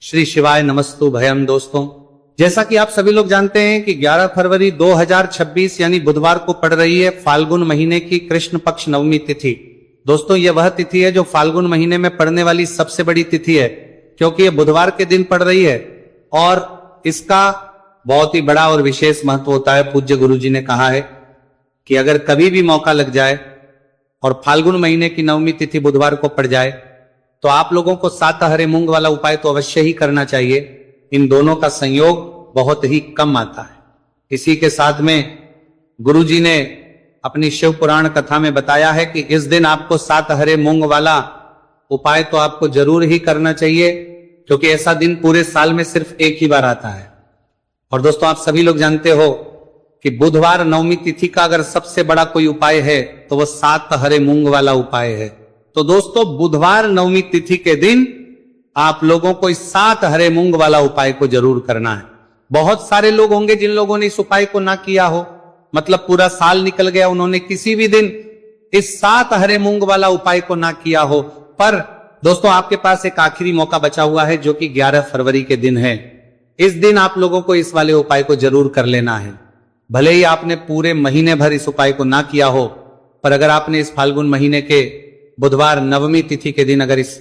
श्री शिवाय नमस्तु भयम। दोस्तों, जैसा कि आप सभी लोग जानते हैं कि 11 फरवरी 2026 यानी बुधवार को पड़ रही है फाल्गुन महीने की कृष्ण पक्ष नवमी तिथि। दोस्तों, यह वह तिथि है जो फाल्गुन महीने में पड़ने वाली सबसे बड़ी तिथि है, क्योंकि यह बुधवार के दिन पड़ रही है और इसका बहुत ही बड़ा और विशेष महत्व होता है। पूज्य गुरु जी ने कहा है कि अगर कभी भी मौका लग जाए और फाल्गुन महीने की नवमी तिथि बुधवार को पड़ जाए तो आप लोगों को 7 हरे मूंग वाला उपाय तो अवश्य ही करना चाहिए। इन दोनों का संयोग बहुत ही कम आता है। इसी के साथ में गुरु जी ने अपनी शिव पुराण कथा में बताया है कि इस दिन आपको 7 हरे मूंग वाला उपाय तो आपको जरूर ही करना चाहिए, क्योंकि ऐसा दिन पूरे साल में सिर्फ एक ही बार आता है। और दोस्तों, आप सभी लोग जानते हो कि बुधवार नवमी तिथि का अगर सबसे बड़ा कोई उपाय है तो वह 7 हरे मूंग वाला उपाय है। तो दोस्तों, बुधवार नवमी तिथि के दिन आप लोगों को इस 7 हरे मूंग वाला उपाय को जरूर करना है। बहुत सारे लोग होंगे जिन लोगों ने इस उपाय को ना किया हो, मतलब पूरा साल निकल गया, उन्होंने किसी भी दिन इस 7 हरे मूंग वाला उपाय को ना किया हो। पर दोस्तों, आपके पास एक आखिरी मौका बचा हुआ है जो कि 11 फरवरी के दिन है। इस दिन आप लोगों को इस वाले उपाय को जरूर कर लेना है। भले ही आपने पूरे महीने भर इस उपाय को ना किया हो, पर अगर आपने इस फाल्गुन महीने के बुधवार नवमी तिथि के दिन अगर इस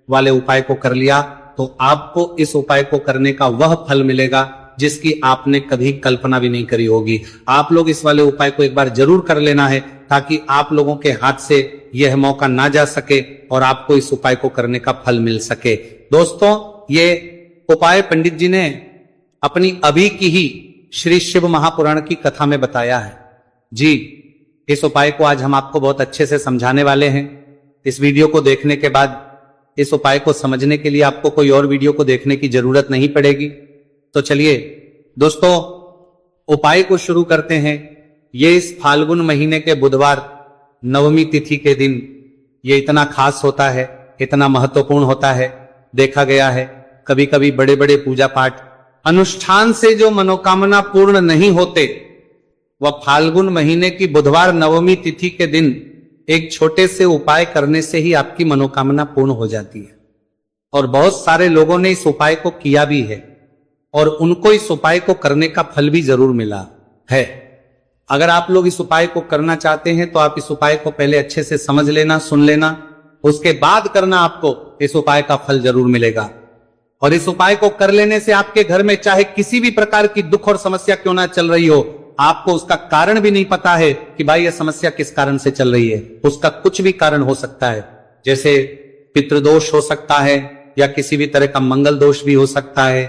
वाले उपाय को कर लिया तो आपको इस उपाय को करने का वह फल मिलेगा जिसकी आपने कभी कल्पना भी नहीं करी होगी। आप लोग इस वाले उपाय को एक बार जरूर कर लेना है, ताकि आप लोगों के हाथ से यह मौका ना जा सके और आपको इस उपाय को करने का फल मिल सके। दोस्तों, ये उपाय पंडित जी ने अपनी अभी की ही श्री शिव महापुराण की कथा में बताया है। जी, इस उपाय को आज हम आपको बहुत अच्छे से समझाने वाले हैं। इस वीडियो को देखने के बाद इस उपाय को समझने के लिए आपको कोई और वीडियो को देखने की जरूरत नहीं पड़ेगी। तो चलिए दोस्तों, उपाय को शुरू करते हैं। ये इस फाल्गुन महीने के बुधवार नवमी तिथि के दिन ये इतना खास होता है, इतना महत्वपूर्ण होता है। देखा गया है कभी कभी बड़े बड़े पूजा पाठ अनुष्ठान से जो मनोकामना पूर्ण नहीं होते, वह फाल्गुन महीने की बुधवार नवमी तिथि के दिन एक छोटे से उपाय करने से ही आपकी मनोकामना पूर्ण हो जाती है। और बहुत सारे लोगों ने इस उपाय को किया भी है और उनको इस उपाय को करने का फल भी जरूर मिला है। अगर आप लोग इस उपाय को करना चाहते हैं तो आप इस उपाय को पहले अच्छे से समझ लेना, सुन लेना, उसके बाद करना, आपको इस उपाय का फल जरूर मिलेगा। और इस उपाय को कर लेने से आपके घर में चाहे किसी भी प्रकार की दुख और समस्या क्यों ना चल रही हो, आपको उसका कारण भी नहीं पता है कि भाई यह समस्या किस कारण से चल रही है, उसका कुछ भी कारण हो सकता है। जैसे पितृदोष हो सकता है या किसी भी तरह का मंगल दोष भी हो सकता है।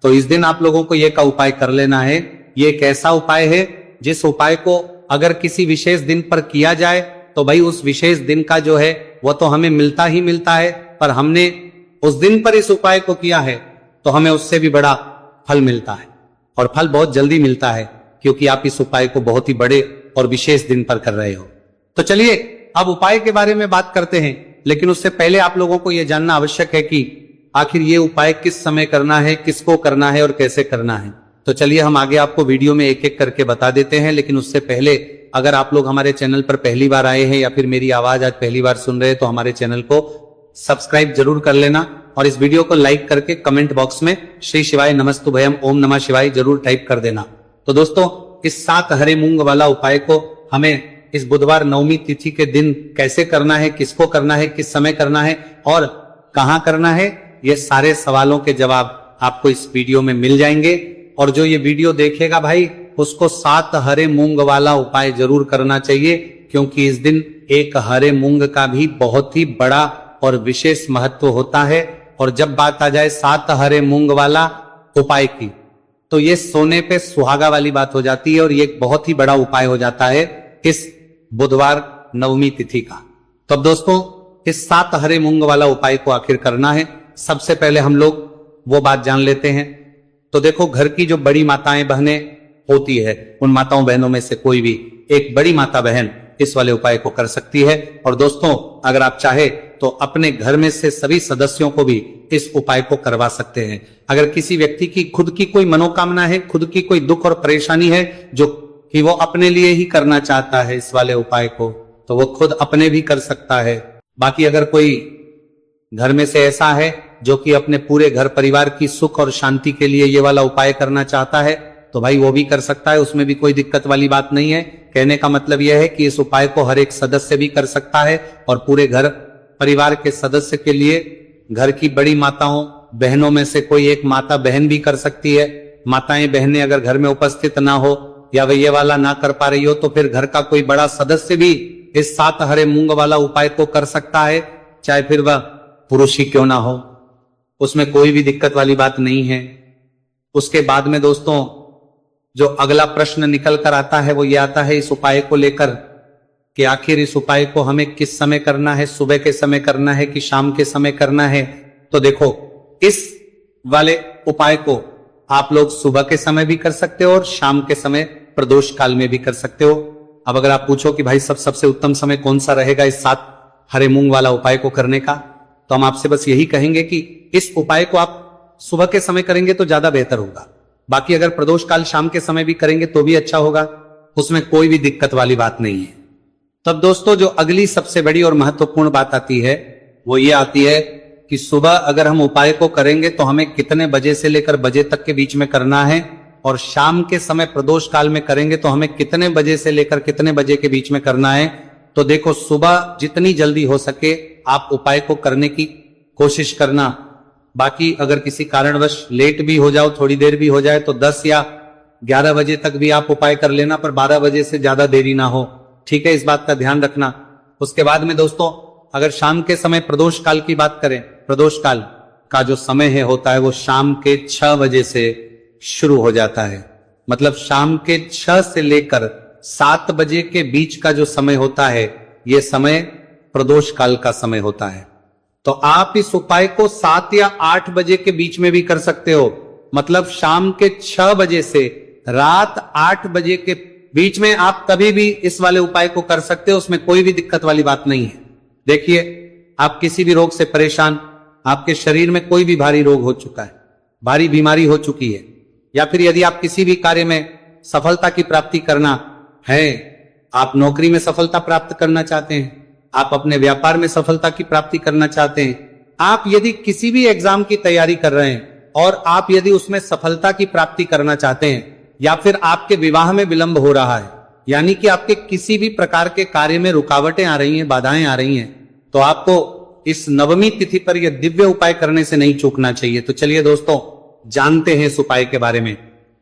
तो इस दिन आप लोगों को यह का उपाय कर लेना है। यह एक ऐसा उपाय है जिस उपाय को अगर किसी विशेष दिन पर किया जाए तो भाई उस विशेष दिन का जो है वह तो हमें मिलता ही मिलता है, पर हमने उस दिन पर इस उपाय को किया है तो हमें उससे भी बड़ा फल मिलता है। और फल बहुत जल्दी मिलता है, क्योंकि आप इस उपाय को बहुत ही बड़े और विशेष दिन पर कर रहे हो। तो चलिए अब उपाय के बारे में बात करते हैं, लेकिन उससे पहले आप लोगों को यह जानना आवश्यक है कि आखिर ये उपाय किस समय करना है, किसको करना है और कैसे करना है। तो चलिए हम आगे आपको वीडियो में एक एक करके बता देते हैं। लेकिन उससे पहले अगर आप लोग हमारे चैनल पर पहली बार आए हैं या फिर मेरी आवाज आज पहली बार सुन रहे हैं तो हमारे चैनल को सब्सक्राइब जरूर कर लेना और इस वीडियो को लाइक करके कमेंट बॉक्स में श्री शिवाय नमस्तु भयम ओम नमः शिवाय जरूर टाइप कर देना। तो दोस्तों, इस 7 हरे मूंग वाला उपाय को हमें इस बुधवार नवमी तिथि के दिन कैसे करना है, किसको करना है, किस समय करना है और कहां करना है, ये सारे सवालों के जवाब आपको इस वीडियो में मिल जाएंगे। और जो ये वीडियो देखेगा भाई, उसको 7 हरे मूंग वाला उपाय जरूर करना चाहिए, क्योंकि इस दिन एक हरे मूंग का भी बहुत ही बड़ा और विशेष महत्व होता है। और जब बात आ जाए 7 हरे मूंग वाला उपाय की, तो ये सोने पे सुहागा वाली बात हो जाती है और ये एक बहुत ही बड़ा उपाय हो जाता है इस बुधवार नवमी तिथि का। तो अब दोस्तों, इस 7 हरे मूंग वाला उपाय को आखिर करना है, सबसे पहले हम लोग वो बात जान लेते हैं। तो देखो, घर की जो बड़ी माताएं बहनें होती है, उन माताओं बहनों में से कोई भी एक बड़ी माता बहन इस वाले उपाय को कर सकती है। और दोस्तों, अगर आप चाहे तो अपने घर में से सभी सदस्यों को भी इस उपाय को करवा सकते हैं। अगर किसी व्यक्ति की खुद की कोई मनोकामना है, खुद की कोई दुख और परेशानी है जो कि वो अपने लिए ही करना चाहता है इस वाले उपाय को, तो वो खुद अपने भी कर सकता है। बाकी अगर कोई घर में से ऐसा है जो कि अपने पूरे घर परिवार की सुख और शांति के लिए ये वाला उपाय करना चाहता है, तो भाई वो भी कर सकता है, उसमें भी कोई दिक्कत वाली बात नहीं है। कहने का मतलब यह है कि इस उपाय को हर एक सदस्य भी कर सकता है और पूरे घर परिवार के सदस्य के लिए घर की बड़ी माताओं बहनों में से कोई एक माता बहन भी कर सकती है। माताएं बहनें अगर घर में उपस्थित ना हो या वह ये वाला ना कर पा रही हो तो फिर घर का कोई बड़ा सदस्य भी इस 7 हरे मूंग वाला उपाय को कर सकता है, चाहे फिर वह पुरुष ही क्यों ना हो, उसमें कोई भी दिक्कत वाली बात नहीं है। उसके बाद में दोस्तों जो अगला प्रश्न निकल कर आता है वो ये आता है इस उपाय को लेकर कि आखिर इस उपाय को हमें किस समय करना है, सुबह के समय करना है कि शाम के समय करना है। तो देखो, इस वाले उपाय को आप लोग सुबह के समय भी कर सकते हो और शाम के समय प्रदोष काल में भी कर सकते हो। अब अगर आप पूछो कि भाई सबसे उत्तम समय कौन सा रहेगा इस 7 हरे मूंग वाला उपाय को करने का, तो हम आपसे बस यही कहेंगे कि इस उपाय को आप सुबह के समय करेंगे तो ज्यादा बेहतर होगा। बाकी अगर प्रदोष काल शाम के समय भी करेंगे तो भी अच्छा होगा, उसमें कोई भी दिक्कत वाली बात नहीं है। तब दोस्तों जो अगली सबसे बड़ी और महत्वपूर्ण बात आती है वो ये आती है कि सुबह अगर हम उपाय को करेंगे तो हमें कितने बजे से लेकर बजे तक के बीच में करना है, और शाम के समय प्रदोष काल में करेंगे तो हमें कितने बजे से लेकर कितने बजे के बीच में करना है। तो देखो, सुबह जितनी जल्दी हो सके आप उपाय को करने की कोशिश करना। बाकी अगर किसी कारणवश लेट भी हो जाओ, थोड़ी देर भी हो जाए, तो 10 या 11 बजे तक भी आप उपाय कर लेना, पर 12 बजे से ज्यादा देरी ना हो, ठीक है, इस बात का ध्यान रखना। उसके बाद में दोस्तों अगर शाम के समय प्रदोष काल की बात करें, प्रदोष काल का जो समय है होता है वो शाम के 6 बजे से शुरू हो जाता है। मतलब शाम के 6 से लेकर 7 बजे के बीच का जो समय होता है ये समय प्रदोष काल का समय होता है। तो आप इस उपाय को 7 या 8 बजे के बीच में भी कर सकते हो। मतलब शाम के 6 बजे से रात 8 बजे के बीच में आप कभी भी इस वाले उपाय को कर सकते हो, उसमें कोई भी दिक्कत वाली बात नहीं है। देखिए, आप किसी भी रोग से परेशान, आपके शरीर में कोई भी भारी रोग हो चुका है, भारी बीमारी हो चुकी है, या फिर यदि आप किसी भी कार्य में सफलता की प्राप्ति करना है, आप नौकरी में सफलता प्राप्त करना चाहते हैं, आप अपने व्यापार में सफलता की प्राप्ति करना चाहते हैं, आप यदि किसी भी एग्जाम की तैयारी कर रहे हैं और आप यदि उसमें सफलता की प्राप्ति करना चाहते हैं, या फिर आपके विवाह में विलंब हो रहा है, यानी कि आपके किसी भी प्रकार के कार्य में रुकावटें आ रही हैं, बाधाएं आ रही हैं, तो आपको इस नवमी तिथि पर यह दिव्य उपाय करने से नहीं चूकना चाहिए। तो चलिए दोस्तों जानते हैं इस उपाय के बारे में,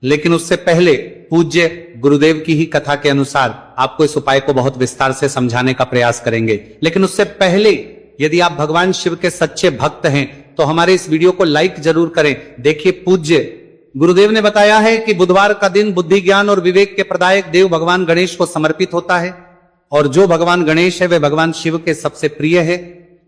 लेकिन उससे पहले पूज्य गुरुदेव की ही कथा के अनुसार आपको इस उपाय को बहुत विस्तार से समझाने का प्रयास करेंगे। लेकिन उससे पहले यदि आप भगवान शिव के सच्चे भक्त हैं तो हमारे इस वीडियो को लाइक जरूर करें। देखिए, पूज्य गुरुदेव ने बताया है कि बुधवार का दिन बुद्धि ज्ञान और विवेक के प्रदायक देव भगवान गणेश को समर्पित होता है, और जो भगवान गणेश है वे भगवान शिव के सबसे प्रिय है।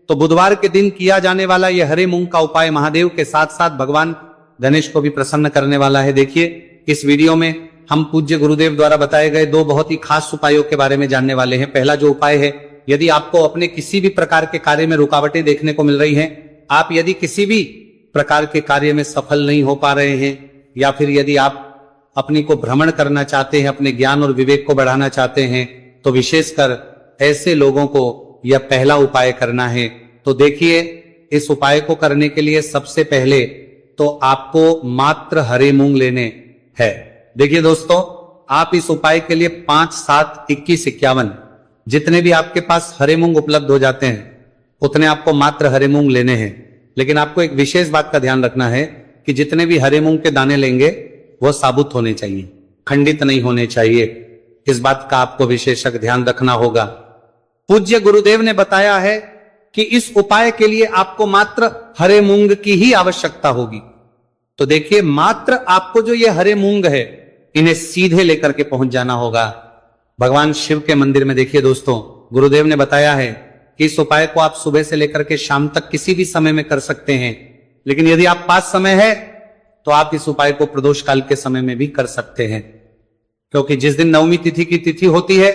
तो बुधवार के दिन किया जाने वाला यह हरे मूंग का उपाय महादेव के साथ साथ भगवान गणेश को भी प्रसन्न करने वाला है। देखिए, इस वीडियो में हम पूज्य गुरुदेव द्वारा बताए गए 2 बहुत ही खास उपायों के बारे में जानने वाले हैं। पहला जो उपाय है, यदि आपको अपने किसी भी प्रकार के कार्य में रुकावटें देखने को मिल रही हैं, आप यदि किसी भी प्रकार के कार्य में सफल नहीं हो पा रहे हैं, या फिर यदि आप अपनी को भ्रमण करना चाहते हैं, अपने ज्ञान और विवेक को बढ़ाना चाहते हैं, तो विशेषकर ऐसे लोगों को यह पहला उपाय करना है। तो देखिए, इस उपाय को करने के लिए सबसे पहले तो आपको मात्र हरे मूंग लेने हैं। देखिए दोस्तों, आप इस उपाय के लिए 5, 7, 21, 51 जितने भी आपके पास हरे मूंग उपलब्ध हो जाते हैं उतने आपको मात्र हरे मूंग लेने हैं। लेकिन आपको एक विशेष बात का ध्यान रखना है कि जितने भी हरे मूंग के दाने लेंगे वो साबुत होने चाहिए, खंडित नहीं होने चाहिए। इस बात का आपको विशेषक ध्यान रखना होगा। पूज्य गुरुदेव ने बताया है कि इस उपाय के लिए आपको मात्र हरे मूंग की ही आवश्यकता होगी। तो देखिए, मात्र आपको जो ये हरे मूंग है इन्हें सीधे लेकर के पहुंच जाना होगा भगवान शिव के मंदिर में। देखिए दोस्तों, गुरुदेव ने बताया है कि इस उपाय को आप सुबह से लेकर के शाम तक किसी भी समय में कर सकते हैं, लेकिन यदि आप पास समय है तो आप इस उपाय को प्रदोष काल के समय में भी कर सकते हैं, क्योंकि जिस दिन नवमी तिथि की तिथि होती है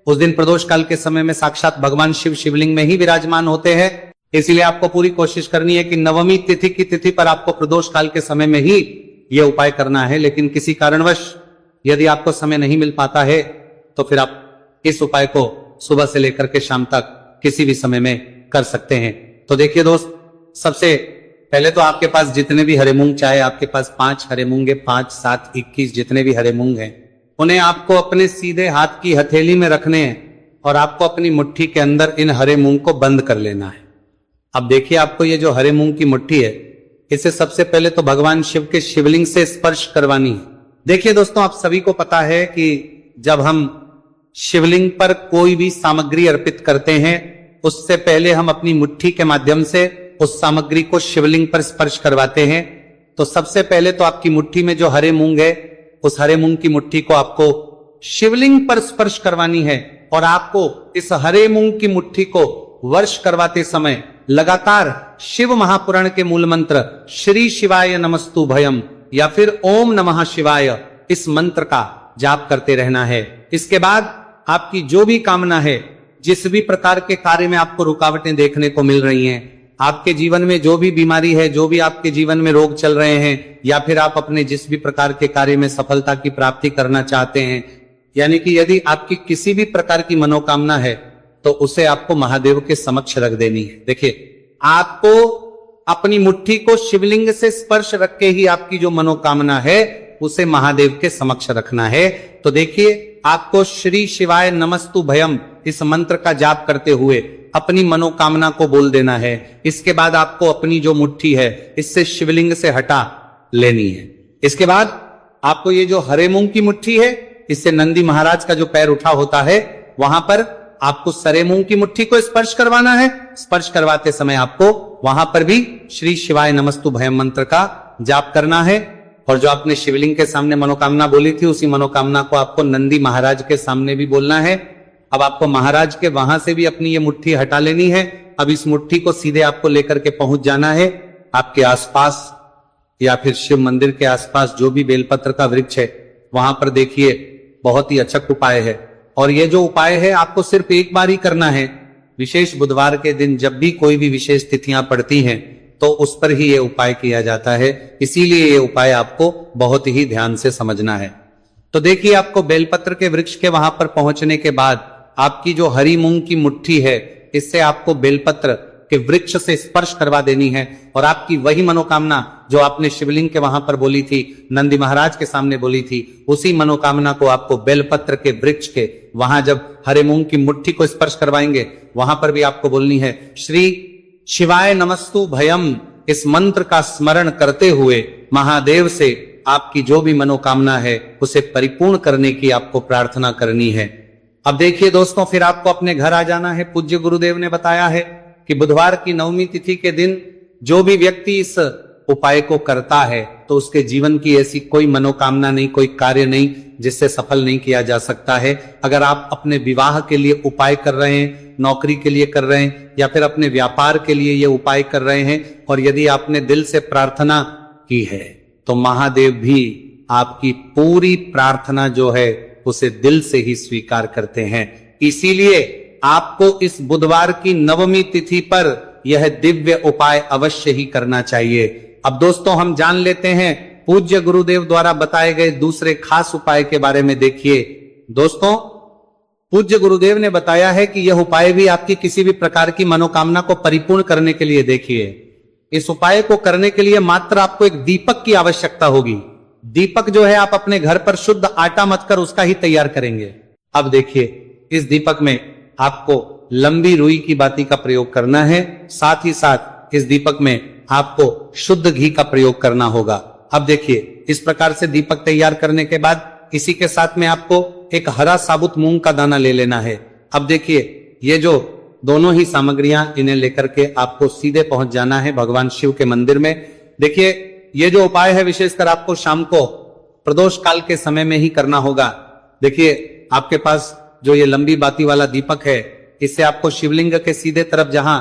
उस दिन प्रदोष काल के समय में साक्षात भगवान शिव शिवलिंग में ही विराजमान होते हैं। इसीलिए आपको पूरी कोशिश करनी है कि नवमी तिथि की तिथि पर आपको प्रदोष काल के समय में ही यह उपाय करना है। लेकिन किसी कारणवश यदि आपको समय नहीं मिल पाता है तो फिर आप इस उपाय को सुबह से लेकर के शाम तक किसी भी समय में कर सकते हैं। तो देखिए दोस्त, सबसे पहले तो आपके पास जितने भी हरे मूंग, चाहे आपके पास 5 हरे मूंग है, 5, 7, 21 जितने भी हरे मूंग हैं, उन्हें आपको अपने सीधे हाथ की हथेली में रखने हैं और आपको अपनी मुट्ठी के अंदर इन हरे मूंग को बंद कर लेना है। अब देखिए, आपको ये जो हरे मूंग की मुट्ठी है, इसे सबसे पहले तो भगवान शिव के शिवलिंग से स्पर्श करवानी है। देखिए दोस्तों, आप सभी को पता है कि जब हम शिवलिंग पर कोई भी सामग्री अर्पित करते हैं, उससे पहले हम अपनी मुट्ठी के माध्यम से उस सामग्री को शिवलिंग पर स्पर्श करवाते हैं। तो सबसे पहले तो आपकी मुट्ठी में जो हरे मूंग है, उस हरे मूंग की मुट्ठी को आपको शिवलिंग पर स्पर्श करवानी है और आपको इस हरे मूंग की मुट्ठी को वर्ष करवाते समय लगातार शिव महापुराण के मूल मंत्र श्री शिवाय नमस्तु भयम या फिर ओम नमः शिवाय, इस मंत्र का जाप करते रहना है। इसके बाद आपकी जो भी कामना है, जिस भी प्रकार के कार्य में आपको रुकावटें देखने को मिल रही हैं, आपके जीवन में जो भी बीमारी है, जो भी आपके जीवन में रोग चल रहे हैं, या फिर आप अपने जिस भी प्रकार के कार्य में सफलता की प्राप्ति करना चाहते हैं, यानी कि यदि आपकी किसी भी प्रकार की मनोकामना है, तो उसे आपको महादेव के समक्ष रख देनी है। देखिए, आपको अपनी मुट्ठी को शिवलिंग से स्पर्श रख के ही आपकी जो मनोकामना है उसे महादेव के समक्ष रखना है। तो देखिए, आपको श्री शिवाय नमस्तु भयम इस मंत्र का जाप करते हुए अपनी मनोकामना को बोल देना है। इसके बाद आपको अपनी जो मुट्ठी है, इससे शिवलिंग से हटा लेनी है। इसके बाद आपको ये जो हरे मूंग की मुट्ठी है, इससे नंदी महाराज का जो पैर उठा होता है, वहां पर आपको सरे मूंग की मुट्ठी को स्पर्श करवाना है। स्पर्श करवाते समय आपको वहां पर भी श्री शिवाय नमस्तु भयम मंत्र का जाप करना है। और जो आपने शिवलिंग के सामने मनोकामना बोली थी, उसी मनोकामना को आपको नंदी महाराज के सामने भी बोलना है। अब आपको महाराज के वहां से भी अपनी ये मुट्ठी हटा लेनी है। अब इस मुट्ठी को सीधे आपको लेकर के पहुंच जाना है आपके आसपास या फिर शिव मंदिर के आसपास जो भी बेलपत्र का वृक्ष है, वहां पर देखिए बहुत ही अचक उपाय है। और ये जो उपाय है आपको सिर्फ एक बार ही करना है। विशेष बुधवार के दिन जब भी कोई भी विशेष तिथियां पड़ती हैं, तो उस पर ही ये उपाय किया जाता है। इसीलिए ये उपाय आपको बहुत ही ध्यान से समझना है। तो देखिए, आपको बेलपत्र के वृक्ष के वहां पर पहुंचने के बाद आपकी जो हरी मूंग की मुट्ठी है, इससे आपको बेलपत्र के वृक्ष से स्पर्श करवा देनी है और आपकी वही मनोकामना जो आपने शिवलिंग के वहां पर बोली थी, नंदी महाराज के सामने बोली थी, उसी मनोकामना को आपको बेलपत्र के वृक्ष के वहां जब हरे मूंग की मुट्ठी को स्पर्श करवाएंगे, वहां पर भी आपको बोलनी है श्री शिवाय नमस्तु भयम। इस मंत्र का स्मरण करते हुए महादेव से आपकी जो भी मनोकामना है उसे परिपूर्ण करने की आपको प्रार्थना करनी है। अब देखिए दोस्तों, फिर आपको अपने घर आ जाना है। पूज्य गुरुदेव ने बताया है कि बुधवार की नवमी तिथि के दिन जो भी व्यक्ति इस उपाय को करता है, तो उसके जीवन की ऐसी कोई मनोकामना नहीं, कोई कार्य नहीं जिससे सफल नहीं किया जा सकता है। अगर आप अपने विवाह के लिए उपाय कर रहे हैं, नौकरी के लिए कर रहे हैं, या फिर अपने व्यापार के लिए ये उपाय कर रहे हैं, और यदि आपने दिल से प्रार्थना की है, तो महादेव भी आपकी पूरी प्रार्थना जो है उसे दिल से ही स्वीकार करते हैं। इसीलिए आपको इस बुधवार की नवमी तिथि पर यह दिव्य उपाय अवश्य ही करना चाहिए। अब दोस्तों, हम जान लेते हैं पूज्य गुरुदेव द्वारा बताए गए दूसरे खास उपाय के बारे में। देखिए दोस्तों, पूज्य गुरुदेव ने बताया है कि यह उपाय भी आपकी किसी भी प्रकार की मनोकामना को परिपूर्ण करने के लिए, देखिए, इस उपाय को करने के लिए मात्र आपको एक दीपक की आवश्यकता होगी। दीपक जो है आप अपने घर पर शुद्ध आटा मथ कर उसका ही तैयार करेंगे। अब देखिए, इस दीपक में आपको लंबी रुई की बाती का प्रयोग करना है। साथ ही साथ इस दीपक में आपको शुद्ध घी का प्रयोग करना होगा। अब देखिए, इस प्रकार से दीपक तैयार करने के बाद इसी के साथ में आपको एक हरा साबुत मूंग का दाना ले लेना है। अब देखिए, ये जो दोनों ही सामग्रियां, इन्हें लेकर के आपको सीधे पहुंच जाना है भगवान शिव के मंदिर में। देखिए, ये जो उपाय है विशेषकर आपको शाम को प्रदोष काल के समय में ही करना होगा। देखिए, आपके पास जो ये लंबी बाती वाला दीपक है, इससे आपको शिवलिंग के सीधे तरफ जहां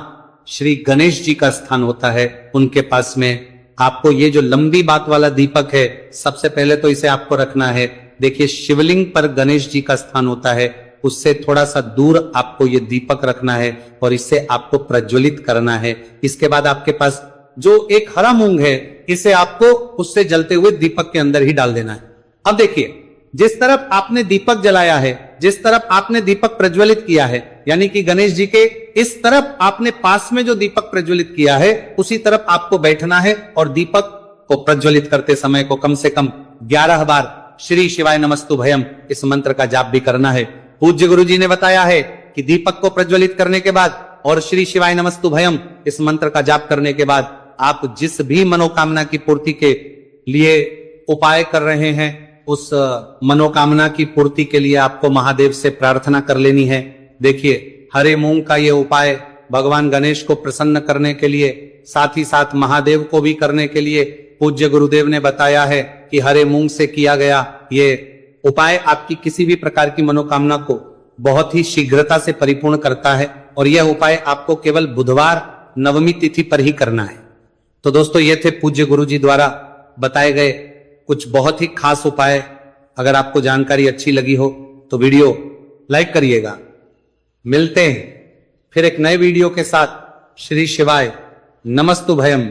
श्री गणेश जी का स्थान होता है, उनके पास में आपको ये जो लंबी बात वाला दीपक है, सबसे पहले तो इसे आपको रखना है। देखिए, शिवलिंग पर गणेश जी का स्थान होता है, उससे थोड़ा सा दूर आपको ये दीपक रखना है और इससे आपको प्रज्वलित करना है। इसके बाद आपके पास जो एक हरा मूंग है, इसे आपको उससे जलते हुए दीपक के अंदर ही डाल देना है। अब देखिए, जिस तरफ आपने दीपक जलाया है जिस तरफ आपने दीपक प्रज्वलित किया है, यानी कि गणेश जी के इस तरफ आपने पास में जो दीपक प्रज्वलित किया है उसी तरफ आपको बैठना है और दीपक को प्रज्वलित करते समय को कम से कम 11 बार श्री शिवाय नमस्तु भयम इस मंत्र का जाप भी करना है। पूज्य गुरु जी ने बताया है कि दीपक को प्रज्वलित करने के बाद और श्री शिवाय नमस्तु भयम इस मंत्र का जाप करने के बाद आप जिस भी मनोकामना की पूर्ति के लिए उपाय कर रहे हैं उस मनोकामना की पूर्ति के लिए आपको महादेव से प्रार्थना कर लेनी है। देखिए, हरे मूंग का ये उपाय भगवान गणेश को प्रसन्न करने के लिए, साथ ही साथ महादेव को भी करने के लिए पूज्य गुरुदेव ने बताया है कि हरे मूंग से किया गया ये उपाय आपकी किसी भी प्रकार की मनोकामना को बहुत ही शीघ्रता से परिपूर्ण करता है और यह उपाय आपको केवल बुधवार नवमी तिथि पर ही करना है। तो दोस्तों, ये थे पूज्य गुरु जी द्वारा बताए गए कुछ बहुत ही खास उपाय। अगर आपको जानकारी अच्छी लगी हो तो वीडियो लाइक करिएगा। मिलते हैं फिर एक नए वीडियो के साथ। श्री शिवाय नमस्तु भयम।